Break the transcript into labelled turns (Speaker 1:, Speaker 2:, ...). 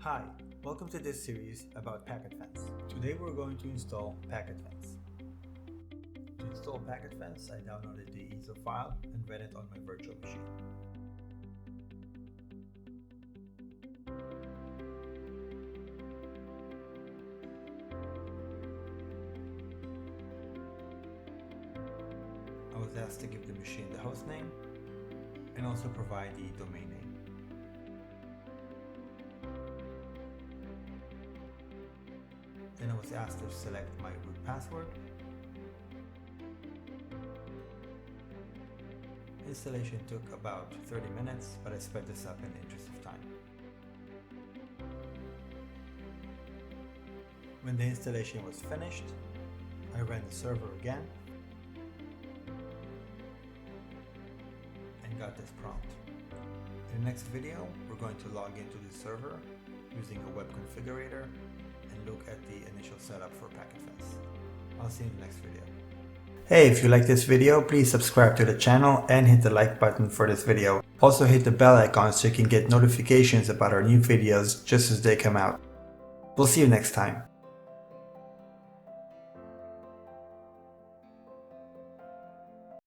Speaker 1: Hi, welcome to this series about Packet Fence. Today we're going to install Packet Fence. To install Packet Fence, I downloaded the CISO file and ran it on my virtual machine. I was asked to give the machine the host name and also provide the domain name. Then I was asked to select my root password. Installation took about 30 minutes, but I sped this up in the interest of time. When the installation was finished, I ran the server again and got this prompt. In the next video, we're going to log into the server using a web configurator and look at the initial setup for Packet Fence. I'll see you in the next video. Hey, if you like this video, please subscribe to the channel and hit the like button for this video. Also hit the bell icon so you can get notifications about our new videos just as they come out. We'll see you next time.